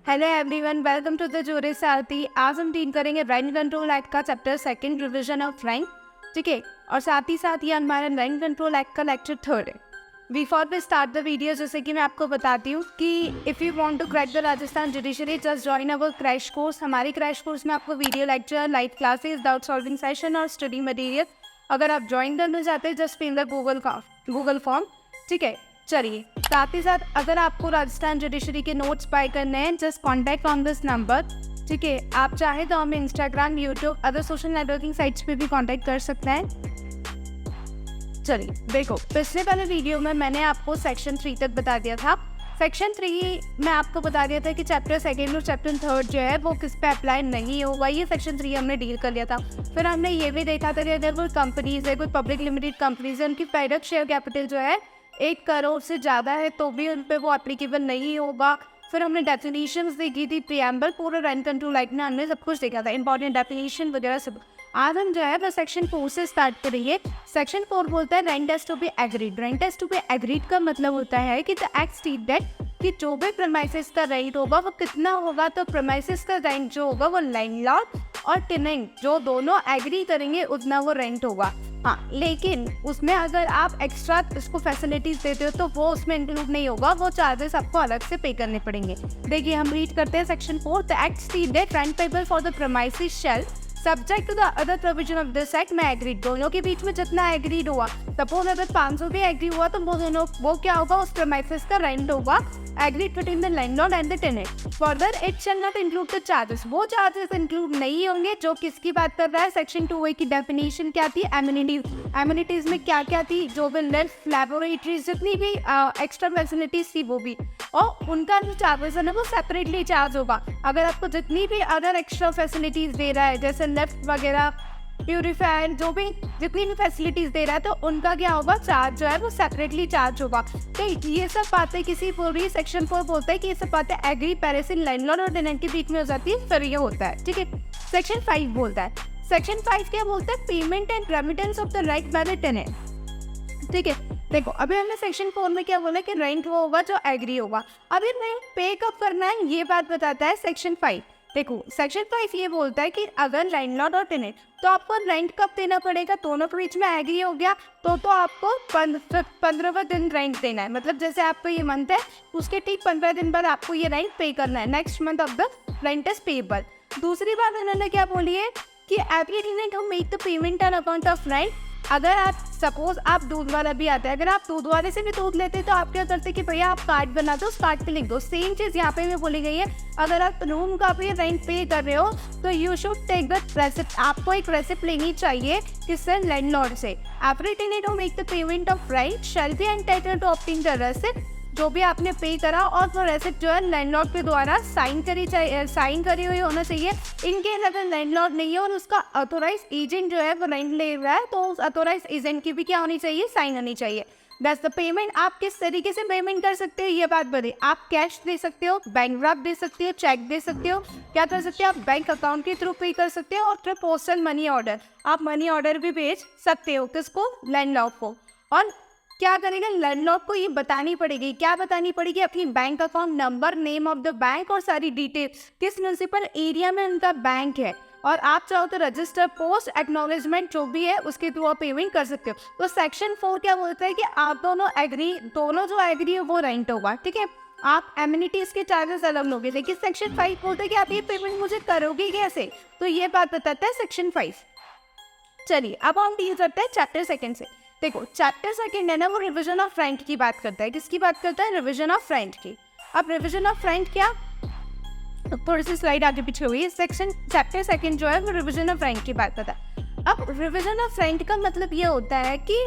Hello everyone, welcome to the जोरे सारथी। आज हम डील करेंगे रेंट कंट्रोल एक्ट का chapter second, revision of rent. ठीक है, और साथ ही साथ ये हमारा रेंट कंट्रोल एक्ट का लेक्चर थर्ड है। Before we start the video, जैसे कि मैं आपको बताती हूँ कि if you want to crack the Rajasthan judiciary, just join our crash course. हमारी क्रैश कोर्स में आपको video lecture, live classes, doubt solving session और स्टडी मटेरियल अगर आप ज्वाइन करना चाहते हैं, just fill the Google form. ठीक है, चलिए। साथ ही साथ अगर आपको राजस्थान जुडिशरी के नोट्स बाय करने हैं, just contact on this number. ठीक है, आप चाहे तो हमें Instagram, YouTube, other social networking sites पे भी कांटेक्ट कर सकते हैं। चलिए देखो, पिछले वाले वीडियो में मैंने आपको सेक्शन 3 तक बता दिया था। सेक्शन 3 में आपको बता दिया था कि चैप्टर सेकेंड और चैप्टर थर्ड जो है वो किस पे अप्लाई नहीं होगा। ये सेक्शन 3 हमने डील कर लिया था। फिर हमने ये भी देखा था कि अगर कोई कंपनीज है, कोई पब्लिक लिमिटेड कंपनीज है, उनकी डायरेक्ट शेयर कैपिटल जो है 1 करोड़ से ज़्यादा है तो भी उन पर वो एप्लीकेबल नहीं होगा। फिर हमने डेफिनेशंस देखी थी, प्रियम्बल, पूरा रेंट कंट्रोल एक्ट में हमने सब कुछ देखा था, इंपॉर्टेंट डेफिनेशन वगैरह सब। आज हम जो है वो सेक्शन 4 से स्टार्ट करेंगे। सेक्शन 4 बोलता है rent has to be agreed. Rent has to be agreed का मतलब होता है कि द एक्ट स्टेट दैट कि जो भी प्रेमाइसेस का रेंट होगा वो कितना होगा। तो प्रेमाइसेस का रेंट जो होगा वो लैंडलॉर्ड और टेनेंट जो दोनों एग्री करेंगे उतना वो रेंट होगा। हाँ, लेकिन उसमें अगर आप एक्स्ट्रा उसको फैसिलिटीज देते हो तो वो उसमें इंक्लूड नहीं होगा, वो चार्जेस आपको अलग से पे करने पड़ेंगे। देखिए, हम रीड करते हैं section 4। The act state that rent payable for the premises shall subject to the other provision of this act में एग्रीड। दोनों के बीच में जितना एग्रीड हुआ, सपोज अगर 500 भी एग्री हुआ तो वो क्या होगा, उस प्रेमाइसेस का रेंट होगा agreed between the landlord and the tenant. Further it shall not include the charges. वो चार्जेस इंक्लूड नहीं होंगे जो किसकी बात कर रहा है। सेक्शन 2A की डेफिनेशन क्या थी, एमिनिटीज। एमिनिटीज में क्या क्या थी, जो भी लैबोरेटरीज, जितनी भी एक्स्ट्रा फैसिलिटीज थी वो भी, और उनका जो चार्जेस है ना वो सेपरेटली चार्ज होगा। अगर आपको जितनी भी अदर एक्स्ट्रा फैसिलिटीज दे रहा है, जैसे लिफ्ट वगैरह, प्यूरीफायर, जो भी जितनी भी फैसिलिटीज दे रहा है, तो उनका क्या होगा, चार्ज जो है वो सेपरेटली चार्ज होगा। तो ये सब बातें किसी पूरी सेक्शन 4 बोलता है कि ये सब बातें एग्री पैरेसिन लैंडलॉर्ड और टेनेंट के बीच में हो जाती है, फिर ये होता है। ठीक है, सेक्शन 5 बोलता है। सेक्शन 5 क्या बोलता है, payment and remittance of the right by the tenant. ठीक है, देखो अभी हमने सेक्शन 4 में क्या बोला कि रेंट वो होगा जो एग्री होगा। अभी रेंट पे कब करना है ये बात बताता है सेक्शन 5। देखो, सेक्शन 5 ये बोलता है कि अगर लैंडलॉर्ड और टेनेंट, तो आपको रेंट कब देना पड़ेगा, दोनों के बीच में एग्री हो गया तो आपको 15वें दिन रेंट देना है। मतलब जैसे आपको ये मंथ है, उसके ठीक 15 दिन बाद आपको ये रेंट पे करना है। Next month of the rent is payable. दूसरी बात उन्होंने क्या बोली है कि every tenant who make the payment on account of rent. अगर आप सपोज आप दूध वाला भी आता है, अगर आप दूध वाले से भी दूध लेते हैं तो आप क्या करते हैं कि भैया आप कार्ड बना दो, उस कार्ड पे लिख दो। सेम चीज़ यहाँ पे भी बोली गई है। अगर आप रूम का भी रेंट पे कर रहे हो तो you should take the receipt. आपको एक रेसिप्ट लेनी चाहिए किससे, लैंडलॉर्ड से। Every tenant who make the payment of rent shall be entitled to obtain the receipt, जो भी आपने पे करा, और वो रेसिप्ट जो है लैंडलॉर्ड के द्वारा साइन करी हुई होना चाहिए। इनकेस अगर लैंडलॉर्ड नहीं है और उसका ऑथोराइज एजेंट जो है वो रेंट ले रहा है, तो उस ऑथोराइज एजेंट की भी क्या होनी चाहिए, साइन होनी चाहिए। That's the payment. आप किस तरीके से पेमेंट कर सकते हो ये बात बताइए। आप कैश दे सकते हो, बैंक ड्राफ्ट दे सकते हो, चेक दे सकते हो, क्या कर सकते हो, आप बैंक अकाउंट के थ्रू पे कर सकते हो, और फिर पोस्टल मनी ऑर्डर, आप मनी ऑर्डर भी भेज सकते हो। किसको, लैंडलॉर्ड को। और क्या करेगा, लैंडलॉर्ड को ये बतानी पड़ेगी, क्या बतानी पड़ेगी, अपनी bank account number, name of the bank और सारी डिटेल, किस म्यूनसिपल एरिया में उनका बैंक है, और आप चाहो तो रजिस्टर पोस्ट एक्नॉलेजमेंट जो भी है उसके थ्रू आप पेमेंट कर सकते हो। तो सेक्शन 4 क्या बोलता है कि आप दोनों जो एग्री है वो रेंट होगा। ठीक है, आप एमिनिटीज के चार्जेस अलग लोगे। लेकिन सेक्शन 5 बोलता है कि आप ये पेमेंट मुझे करोगे कैसे, तो ये बात बताता है सेक्शन 5। चलिए अब हम डील करते हैं चैप्टर सेकेंड से। देखो, चैप्टर सेकेंड है ना, वो रिवीजन ऑफ रेंट की बात करता है। किसकी बात करता है, रिवीजन ऑफ रेंट की। अब रिवीजन ऑफ रेंट क्या, थोड़ी सी स्लाइड आगे पीछे हुई। चैप्टर सेकेंड जो है वो रिवीजन ऑफ रेंट की बात करता है। अब रिवीजन ऑफ रेंट का मतलब ये होता है कि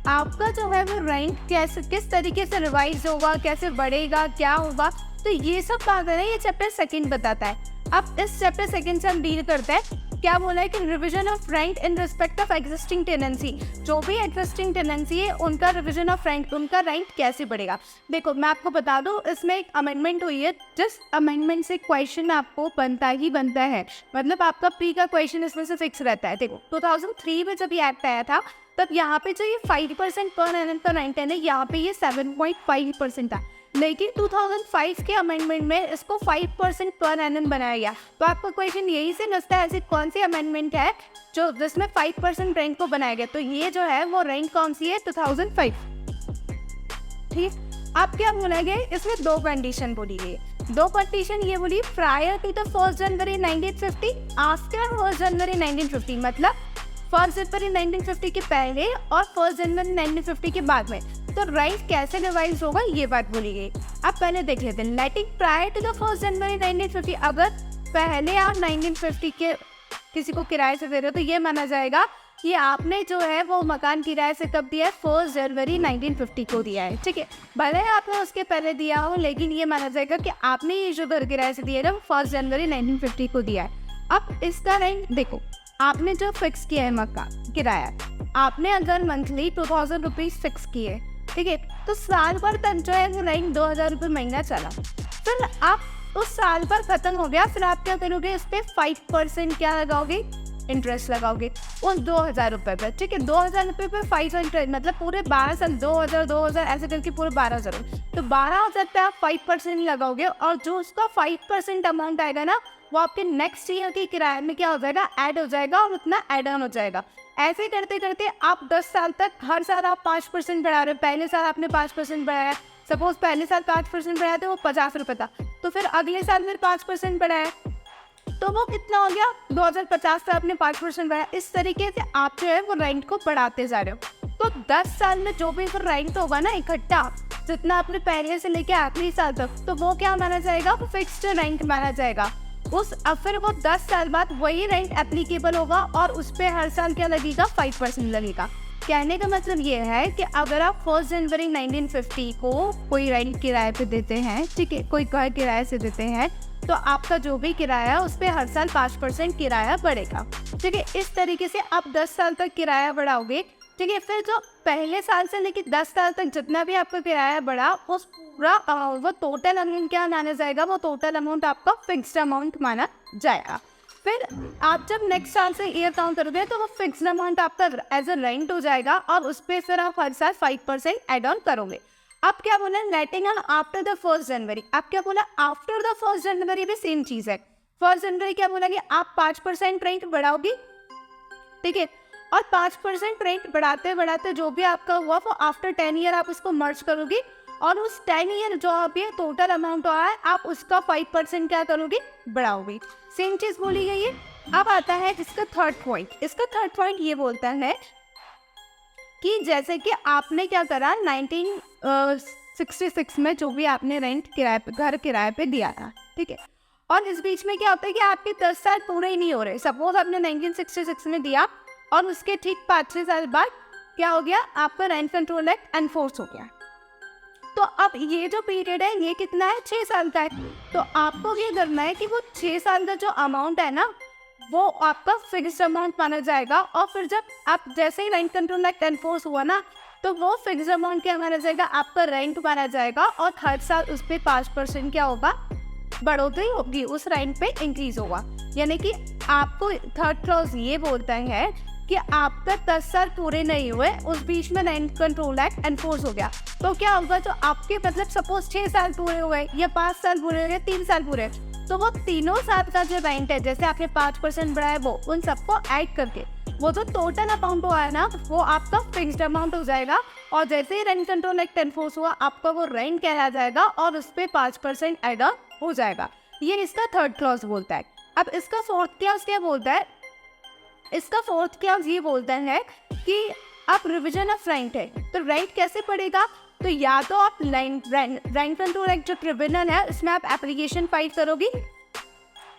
आपका जो है वो रेंट कैसे, किस तरीके से रिवाइज होगा, कैसे बढ़ेगा, क्या होगा, तो ये सब बात है ना, ये चैप्टर सेकेंड बताता है। अब इस चैप्टर सेकेंड से हम डील करते हैं। क्या बोला है कि revision of rent in respect of existing tenancy. जो भी एग्जिस्टिंग टेनेंसी है उनका रिवीजन ऑफ रेंट, उनका रेंट कैसे बढ़ेगा। देखो मैं आपको बता दूं, इसमें एक अमेंडमेंट हुई है। जिस अमेंडमेंट से क्वेश्चन आपको बनता ही बनता है, मतलब आपका प्री का क्वेश्चन इसमें से फिक्स रहता है। देखो 2003 में जब ये एक्ट आया था तब यहाँ पे जो ये 5% पर एनम का रेंट है ना, यहाँ पे ये 7.5% था। लेकिन 2005 के अमेंडमेंट में इसको 5% पर एनम बनाया गया। तो आपका क्वेश्चन यही से नचता है, ऐसी कौन सी अमेंडमेंट है जो जिसमें 5% रेंट को बनाया गया? तो ये जो है वो रेंट कौन सी है? 2005। ठीक, आप क्या बोलेंगे? इसमें दो कंडीशन बोली गई। दो कंडीशन ये बोली, prior to the 1 January 1950, after 1 January 1950, मतलब 1 जनवरी 1950 के पहले और 1 जनवरी 1950 के बाद में। तो रेंट कैसे डिवाइड होगा ये बात बोली गई। अब पहले देख लेते हैं। लेटिंग प्रायर टू द 1 जनवरी 1950, अगर पहले आप 1950 के किसी को किराए से दे रहे हो तो ये माना जाएगा कि आपने जो है वो मकान किराए से कब दिया है? 1 जनवरी 1950 को दिया है। ठीक है, भले आपने उसके पहले दिया हो, लेकिन ये माना जाएगा कि आपने ये जो घर किराए से दिया है ना 1 जनवरी 1950 को दिया है। अब इसका रेंट देखो, आपने जो फिक्स किया है मकान किराया, आपने अगर मंथली 2000 रुपीज़ फिक्स किए, ठीक है, तो साल भर तक जो है वो रेंट 2000 रुपये महीना चला। फिर आप उस साल भर खत्म हो गया, फिर आप क्या करोगे? उस पर 5% क्या लगाओगे? इंटरेस्ट लगाओगे उस 2000 रुपये पर। ठीक है, 2000 रुपये पर 500, मतलब पूरे 12 साल 2000 ऐसे करके पूरे 12,000। तो 12,000 पे आप 5% लगाओगे और जो उसका 5% अमाउंट आएगा ना वो आपके नेक्स्ट ईयर के किराए में क्या हो जाएगा? ऐड हो जाएगा और उतना ऐड ऑन हो जाएगा। ऐसे करते करते आप 10 साल तक हर साल आप 5% बढ़ा रहे हो। पहले साल आपने 5% बढ़ाया, सपोज पहले साल 5% बढ़ाया तो वो 50 रुपये था, तो फिर अगले साल फिर 5% बढ़ाया तो वो कितना हो गया? 2050 से आपने 5% बढ़ाया। इस तरीके से आप जो है वो रेंट को बढ़ाते जा रहे हो। तो 10 साल में जो भी फिर रेंट होगा ना इकट्ठा, जितना आपने पहले से लेके आखिरी साल तक, तो वो क्या माना जाएगा? वो फिक्स्ड रेंट माना जाएगा। अब फिर वो 10 साल बाद वही रेंट एप्लीकेबल होगा और उस पर हर साल क्या लगेगा? 5% लगेगा। कहने का मतलब ये है कि अगर आप 1 जनवरी 1950 को कोई रेंट किराए पे देते हैं, ठीक है, कोई घर किराए से देते हैं, तो आपका जो भी किराया उस पर हर साल 5% किराया बढ़ेगा। ठीक है, इस तरीके से आप 10 साल तक किराया बढ़ाओगे। ठीक है, फिर जो पहले साल से लेकर 10 साल तक जितना भी आपका किराया बढ़ा, उस पूरा वो टोटल अमाउंट क्या माना जाएगा? वो टोटल अमाउंट आपका फिक्स्ड अमाउंट माना जाएगा। फिर आप जब नेक्स्ट साल से ईयर काउंट करोगे तो वो फिक्स्ड अमाउंट आपका एज अ रेंट हो जाएगा और उस पर फिर आप हर साल 5% एड ऑन करोगे। अब क्या बोला? लेटिंग ऑन आफ्टर द 1 जनवरी। आप क्या बोला? आफ्टर द 1 जनवरी भी सेम चीज़ है। 1 जनवरी क्या बोला कि आप 5% रेंट बढ़ाओगी, ठीक है, और 5% रेंट बढ़ाते बढ़ाते जो भी आपका हुआ वो आफ्टर 10 ईयर आप उसको मर्ज करोगी और उस 10 ईयर जो अभी टोटल अमाउंट हुआ है आप उसका 5% क्या करोगी? बढ़ाओगी। सेम चीज़ बोली गई है। अब आता है इसका थर्ड पॉइंट। इसका थर्ड पॉइंट ये बोलता है कि जैसे कि आपने क्या करा 1966 में जो भी आपने रेंट किराए पे घर किराए पे दिया था, ठीक है, और इस बीच में क्या होता है कि आपके 10 साल पूरे ही नहीं हो रहे। सपोज आपने 1966 में दिया और उसके ठीक 5-6 साल बाद क्या हो गया? आपका रेंट कंट्रोल एक्ट एनफोर्स हो गया। तो अब ये जो पीरियड है ये कितना है? 6 साल का है। तो आपको ये करना है कि वो 6 साल का जो अमाउंट है ना वो आपका फिक्स्ड अमाउंट माना जाएगा और फिर जब आप जैसे ही रेंट कंट्रोल एक्ट एनफोर्स हुआ ना तो वो फिक्स्ड अमाउंट क्या माना जाएगा? आपका रेंट माना जाएगा और हर साल उस पर 5% क्या होगा? बढ़ोतरी होगी, उस रेंट पे इंक्रीज होगा। यानी कि आपको थर्ड क्लॉज ये बोलता है कि आपका 10 साल पूरे नहीं हुए, उस बीच में रेंट कंट्रोल एक्ट एनफोर्स हो गया, तो क्या होगा? जो आपके मतलब सपोज 6 साल पूरे हुए या 5 साल पूरे हुए, 3 साल पूरे, तो वो तीनों साल का जो रेंट है जैसे आपने 5% बढ़ाया वो उन सबको ऐड करके वो जो टोटल अमाउंट हुआ है ना वो आपका फिक्स्ड अमाउंट हो जाएगा और जैसे ही रेंट कंट्रोल एक्ट एनफोर्स हुआ आपका वो रेंट कहला जाएगा और उस पर 5% ऐड ऑन हो जाएगा। ये इसका थर्ड क्लॉज बोलता है। अब इसका फोर्थ क्लॉज क्या बोलता है? इसका फोर्थ क्लॉज ये बोलता है कि आप रिविजन ऑफ रेंट है तो रेंट कैसे पड़ेगा? तो या तो आप रेंट कंट्रोल एक्ट जो ट्रिब्यूनल है उसमें आप एप्लीकेशन फाइल करोगी,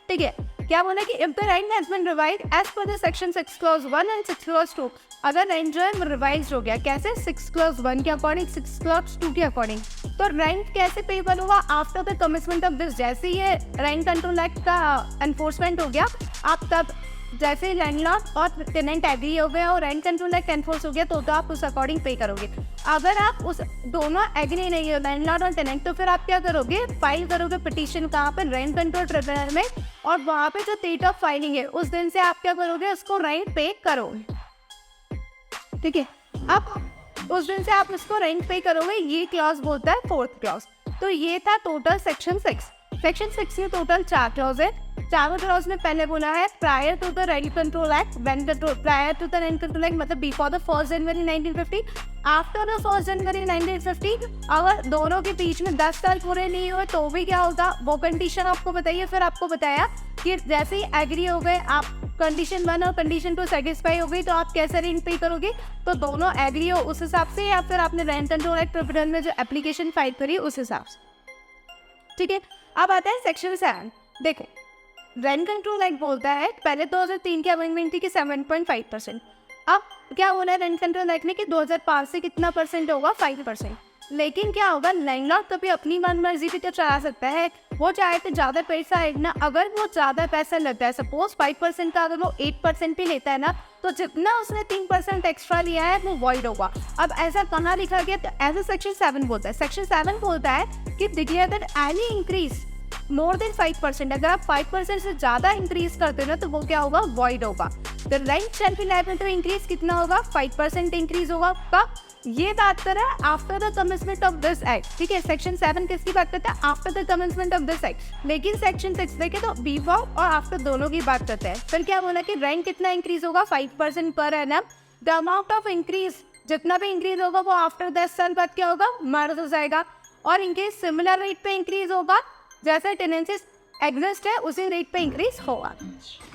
ठीक है। क्या बोला कि if the rent has been revised as per the section 6 clause 1 and 6 clause 2, अगर रेंट जो है रिवाइज हो गया कैसे? 6 क्लॉज 1 के अकॉर्डिंग, 6 क्लॉज 2 के अकॉर्डिंग। तो रेंट कैसे पेबल होगा? After the commitment of this, जैसे ये रेंट कंट्रोल एक्ट का एनफोर्समेंट हो गया आप तब जैसे लैंडलॉर्ड और टेनेंट एग्री हो गए और रेंट कंट्रोल एक्ट एनफोर्स हो गया तो आप उस अकॉर्डिंग पे करोगे। अगर आप उस दोनों एग्री नहीं हो लैंडलॉर्ड और टेनेंट तो फिर आप क्या करोगे? फाइल करोगे पिटीशन कहाँ पर? रेंट कंट्रोल ट्रिब्यूनल में, और वहाँ पे जो डेट ऑफ फाइलिंग है उस दिन से आप क्या करोगे? उसको रेंट पे करोगे, ठीक है। अब उस दिन से आप उसको रेंट पे करोगे, ये क्लॉज बोलता है फोर्थ क्लॉज। तो ये था टोटल सेक्शन 6। सेक्शन 6 में टोटल 4 क्लॉज है। चारों क्लॉज में पहले बोला है prior to the rent control act, prior to the rent control act मतलब before the 1 January 1950, after the 1 January 1950। अगर दोनों के बीच में 10 साल पूरे नहीं हुए तो भी क्या होगा, वो कंडीशन आपको बताइए। फिर आपको बताया कि जैसे ही एग्री हो गए आप, कंडीशन 1 और कंडीशन 2 सेटिस्फाई हो गई तो आप कैसे रेंट पे करोगे, तो दोनों एग्री हो उस हिसाब से, या फिर आपने रेंट कंट्रोल एक्ट ट्रिब्यूनल में जो एप्लीकेशन फाइल करी उस हिसाब से। ठीक है, अब आता है सेक्शन 7। देखो रेंट कंट्रोल एक्ट बोलता है पहले 2003 की अमेंडमेंट थी कि 7.5%। अब क्या होना है रेंट कंट्रोल एक्ट में कि 2005 से कितना परसेंट होगा, 5%। लेकिन क्या होगा, लैंडलॉर्ड कभी अपनी मनमर्जी भी तो चला सकता है। वो चाहे तो ज़्यादा पैसा है ना, अगर वो ज़्यादा पैसा लेता है, सपोज 5% का अगर वो 8% भी लेता है ना, तो जितना उसने 3% एक्स्ट्रा लिया है वो वॉइड होगा। अब ऐसा कहाँ लिखा गया, तो ऐसा सेक्शन 7 बोलता है। सेक्शन 7 बोलता है कि declare that any increase more than 5%, अगर आप 5% से ज़्यादा इंक्रीज करते हो ना तो वो क्या होगा, वॉइड होगा। तो rent shall be liable to increase कितना होगा, 5% इंक्रीज होगा। कब, ये बात कर रहा है after the commencement of this act. ठीक है, सेक्शन 7 किसकी बात करता है, after the commencement of this act. लेकिन सेक्शन 6 देखे तो बिफोर और आफ्टर दोनों की बात करते हैं। फिर क्या बोला कि रेंट कितना इंक्रीज होगा, 5% per annum. The amount of increase, जितना भी इंक्रीज होगा वो आफ्टर 10 साल बाद क्या होगा, मर्ज हो जाएगा। और इनके सिमिलर रेट पे इंक्रीज होगा, जैसे टेनेंसीज एग्जिस्ट है उसी रेट पे इंक्रीज होगा।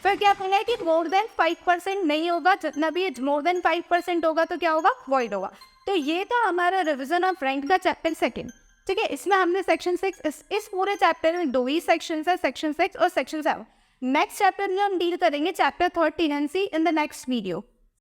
फिर क्या बोला है कि मोर देन 5% नहीं होगा, जितना भी मोर देन 5% होगा तो क्या होगा, वॉइड होगा। तो ये था हमारा रिवीजन ऑफ रेंट का चैप्टर 2। ठीक है, इसमें हमने सेक्शन 6, इस पूरे चैप्टर में 2 ही सेक्शन है, सेक्शन 6 और सेक्शन 7। नेक्स्ट चैप्टर में हम डील करेंगे chapter 3 tenancy in the next video.